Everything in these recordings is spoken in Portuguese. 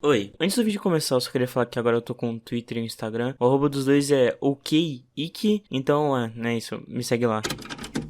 Oi, antes do vídeo começar, eu só queria falar que agora eu tô com o Twitter e o Instagram. O arroba dos dois é okiki, então é isso, me segue lá.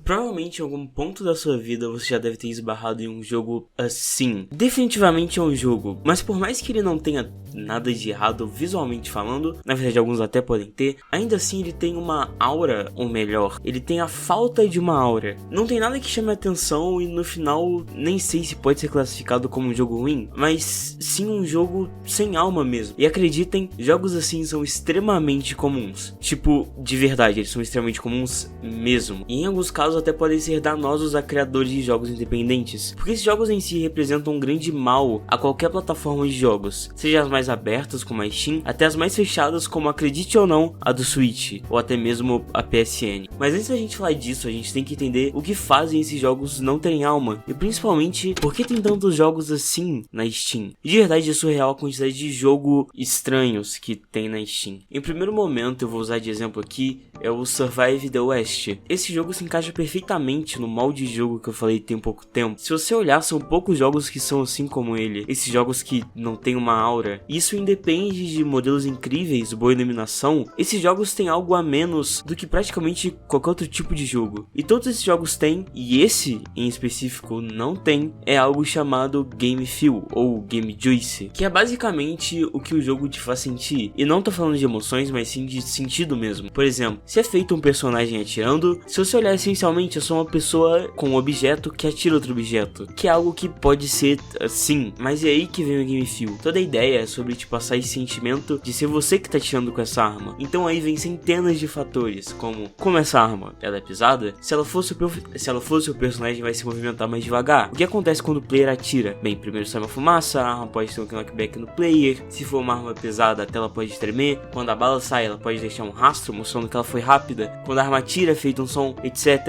Provavelmente em algum ponto da sua vida você já deve ter esbarrado em um jogo assim. Definitivamente é um jogo, mas por mais que ele não tenha nada de errado visualmente falando, na verdade alguns até podem ter, ainda assim ele tem uma aura, ou melhor, ele tem a falta de uma aura. Não tem nada que chame a atenção e no final nem sei se pode ser classificado como um jogo ruim, mas sim um jogo sem alma mesmo. E acreditem, jogos assim são extremamente comuns. Tipo, de verdade, eles são extremamente comuns mesmo. E em alguns casos até podem ser danosos a criadores de jogos independentes, porque esses jogos em si representam um grande mal a qualquer plataforma de jogos, seja as mais abertas como a Steam, até as mais fechadas como, acredite ou não, a do Switch, ou até mesmo a PSN. Mas antes da gente falar disso, a gente tem que entender o que fazem esses jogos não terem alma, e principalmente, por que tem tantos jogos assim na Steam. De verdade é surreal a quantidade de jogo estranhos que tem na Steam. Em primeiro momento, eu vou usar de exemplo aqui, é o Survive the West. Esse jogo se encaixa perfeitamente no molde de jogo que eu falei tem pouco tempo. Se você olhar, são poucos jogos que são assim como ele. Esses jogos que não tem uma aura. Isso independe de modelos incríveis, boa iluminação. Esses jogos têm algo a menos do que praticamente qualquer outro tipo de jogo. E todos esses jogos têm, e esse em específico não tem, é algo chamado Game Feel ou Game Juice, que é basicamente o que o jogo te faz sentir. E não tô falando de emoções, mas sim de sentido mesmo. Por exemplo, se é feito um personagem atirando, se você olhar essencialmente, eu sou uma pessoa com um objeto que atira outro objeto, que é algo que pode ser assim, mas é aí que vem o Game Feel. Toda a ideia é sobre te passar esse sentimento de ser você que tá atirando com essa arma. Então aí vem centenas de fatores, como essa arma, ela é pesada? Se ela fosse o personagem vai se movimentar mais devagar. O que acontece quando o player atira? Bem, primeiro sai uma fumaça, a arma pode ter um knockback no player, se for uma arma pesada a tela pode tremer, quando a bala sai ela pode deixar um rastro mostrando que ela foi rápida, quando a arma atira é feito um som, etc,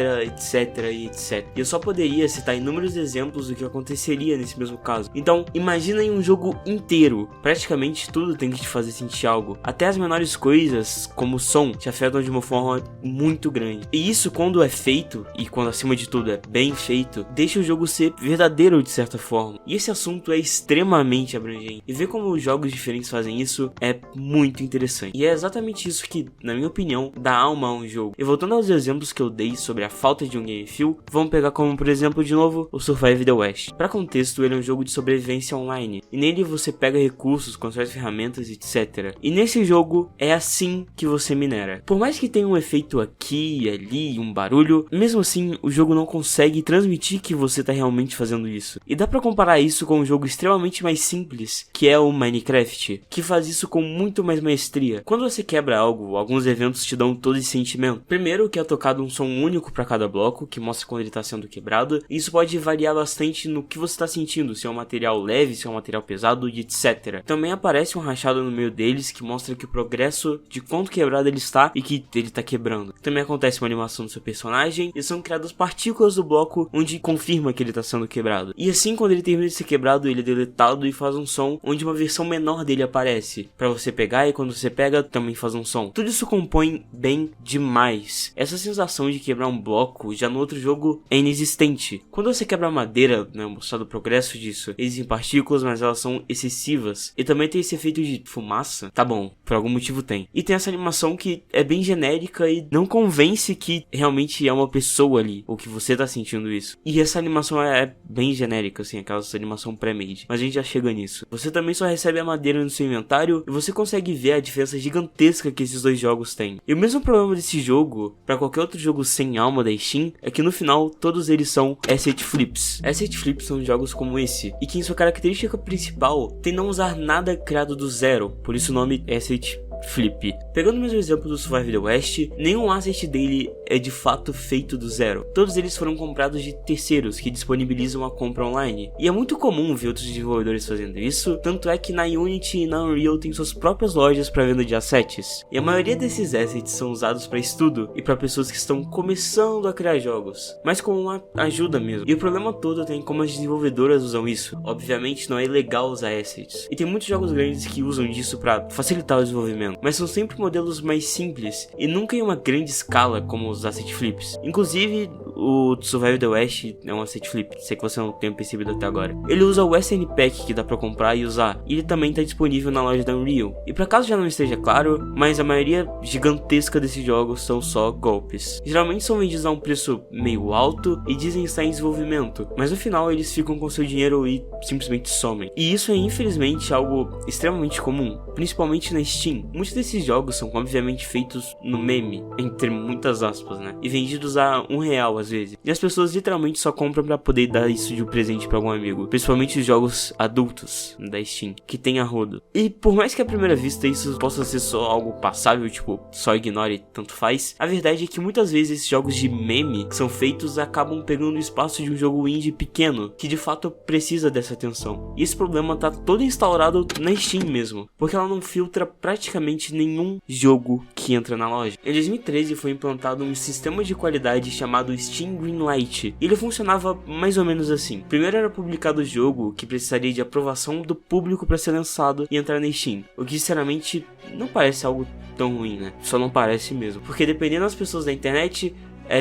e etc. E eu só poderia citar inúmeros exemplos do que aconteceria nesse mesmo caso. Então, imagina em um jogo inteiro, praticamente tudo tem que te fazer sentir algo. Até as menores coisas, como o som, te afetam de uma forma muito grande. E isso, quando é feito, e quando acima de tudo é bem feito, deixa o jogo ser verdadeiro de certa forma. E esse assunto é extremamente abrangente. E ver como os jogos diferentes fazem isso é muito interessante. E é exatamente isso que, na minha opinião, dá alma a um jogo. E voltando aos exemplos que eu dei sobre a falta de um game feel, vamos pegar como, por exemplo, de novo, o Survive the West. Para contexto, ele é um jogo de sobrevivência online, e nele você pega recursos, constrói ferramentas, etc. E nesse jogo, é assim que você minera. Por mais que tenha um efeito aqui e ali, um barulho, mesmo assim, o jogo não consegue transmitir que você tá realmente fazendo isso. E dá pra comparar isso com um jogo extremamente mais simples, que é o Minecraft, que faz isso com muito mais maestria. Quando você quebra algo, alguns eventos te dão todo esse sentimento. Primeiro, que é tocado um som único para cada bloco, que mostra quando ele está sendo quebrado, e isso pode variar bastante no que você está sentindo, se é um material leve, se é um material pesado e etc. Também aparece um rachado no meio deles que mostra que o progresso de quanto quebrado ele está e que ele está quebrando. Também acontece uma animação do seu personagem e são criadas partículas do bloco onde confirma que ele está sendo quebrado. E assim, quando ele termina de ser quebrado, ele é deletado e faz um som onde uma versão menor dele aparece para você pegar, e quando você pega também faz um som. Tudo isso compõe bem demais. Essa sensação de quebrar um bloco já no outro jogo é inexistente. Quando você quebra madeira, né, mostrado o progresso disso, existem partículas, mas elas são excessivas. E também tem esse efeito de fumaça. Tá bom, por algum motivo tem. E tem essa animação que é bem genérica e não convence que realmente é uma pessoa ali, ou que você tá sentindo isso. E essa animação é bem genérica, assim, aquela animação pré-made. Mas a gente já chega nisso. Você também só recebe a madeira no seu inventário e você consegue ver a diferença gigantesca que esses dois jogos têm. E o mesmo problema desse jogo, pra qualquer outro jogo sem alma da Steam, é que no final todos eles são asset flips. Asset flips são jogos como esse, e que em sua característica principal tem não usar nada criado do zero, por isso o nome asset flip. Pegando o mesmo exemplo do Survive the West, nenhum asset dele é de fato feito do zero. Todos eles foram comprados de terceiros que disponibilizam a compra online. E é muito comum ver outros desenvolvedores fazendo isso, tanto é que na Unity e na Unreal tem suas próprias lojas para venda de assets. E a maioria desses assets são usados para estudo e para pessoas que estão começando a criar jogos, mas como uma ajuda mesmo. E o problema todo tem como as desenvolvedoras usam isso. Obviamente não é ilegal usar assets. E tem muitos jogos grandes que usam disso para facilitar o desenvolvimento, mas são sempre modelos mais simples e nunca em uma grande escala como os asset flips. Inclusive, o Survival the West é um asset flip, sei que você não tenha percebido até agora. Ele usa o Western Pack que dá pra comprar e usar, e ele também tá disponível na loja da Unreal. E por acaso já não esteja claro, mas a maioria gigantesca desses jogos são só golpes. Geralmente são vendidos a um preço meio alto e dizem estar em desenvolvimento, mas no final eles ficam com seu dinheiro e simplesmente somem. E isso é infelizmente algo extremamente comum, principalmente na Steam. Muitos desses jogos são obviamente feitos no meme, entre muitas aspas, né? E vendidos a R$1 às vezes. E as pessoas literalmente só compram pra poder dar isso de um presente pra algum amigo. Principalmente os jogos adultos da Steam, que tem a rodo. E por mais que à primeira vista isso possa ser só algo passável, tipo, só ignore e tanto faz, a verdade é que muitas vezes esses jogos de meme que são feitos acabam pegando o espaço de um jogo indie pequeno, que de fato precisa dessa atenção. E esse problema tá todo instaurado na Steam mesmo, porque ela não filtra praticamente nenhum jogo que entra na loja. Em 2013 foi implantado um sistema de qualidade chamado Steam Greenlight, e ele funcionava mais ou menos assim. Primeiro era publicado o jogo que precisaria de aprovação do público para ser lançado e entrar na Steam, o que sinceramente não parece algo tão ruim, né? Só não parece mesmo, porque dependendo das pessoas da internet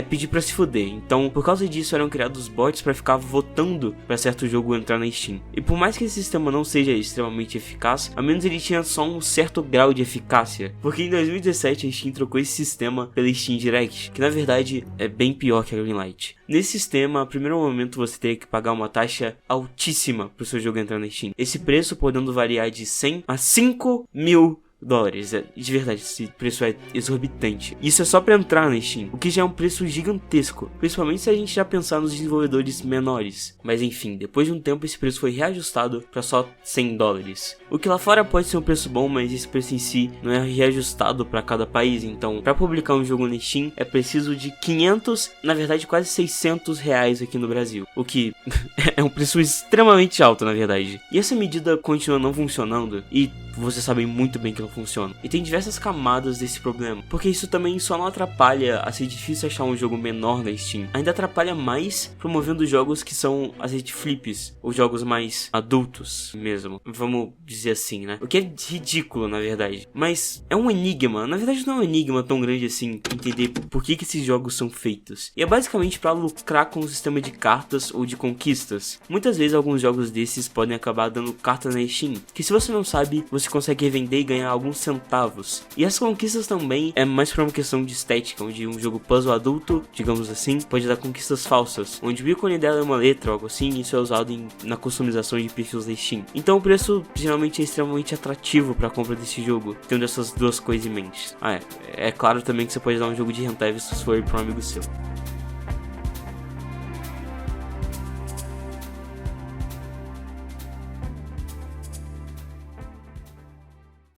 pedir pra se fuder. Então, por causa disso, eram criados bots pra ficar votando pra certo jogo entrar na Steam. E por mais que esse sistema não seja extremamente eficaz, ao menos ele tinha só um certo grau de eficácia. Porque em 2017 a Steam trocou esse sistema pela Steam Direct, que na verdade é bem pior que a Greenlight. Nesse sistema, a primeiro momento você teria que pagar uma taxa altíssima pro seu jogo entrar na Steam. Esse preço podendo variar de 100 a 5.000 dólares. De verdade, esse preço é exorbitante. Isso é só pra entrar na Steam, o que já é um preço gigantesco, principalmente se a gente já pensar nos desenvolvedores menores. Mas enfim, depois de um tempo esse preço foi reajustado pra só 100 dólares. O que lá fora pode ser um preço bom, mas esse preço em si não é reajustado pra cada país. Então, pra publicar um jogo na Steam é preciso de 500, na verdade quase 600 reais aqui no Brasil, o que é um preço extremamente alto, na verdade. E essa medida continua não funcionando, e você sabe muito bem que não funciona. E tem diversas camadas desse problema, porque isso também só não atrapalha a ser difícil achar um jogo menor na Steam. Ainda atrapalha mais promovendo jogos que são asset flips, ou jogos mais adultos mesmo, vamos dizer assim, né? O que é ridículo, na verdade. Mas é um enigma, na verdade não é um enigma tão grande assim, entender por que esses jogos são feitos. E é basicamente para lucrar com o sistema de cartas ou de conquistas. Muitas vezes alguns jogos desses podem acabar dando carta na Steam, que se você não sabe, você consegue vender e ganhar alguns centavos. E as conquistas também é mais por uma questão de estética, onde um jogo puzzle adulto, digamos assim, pode dar conquistas falsas, onde o ícone dela é uma letra ou algo assim, e isso é usado na customização de perfis da Steam. Então o preço geralmente é extremamente atrativo para a compra desse jogo, tendo essas duas coisas em mente. É claro também que você pode dar um jogo de hentai se for para um amigo seu.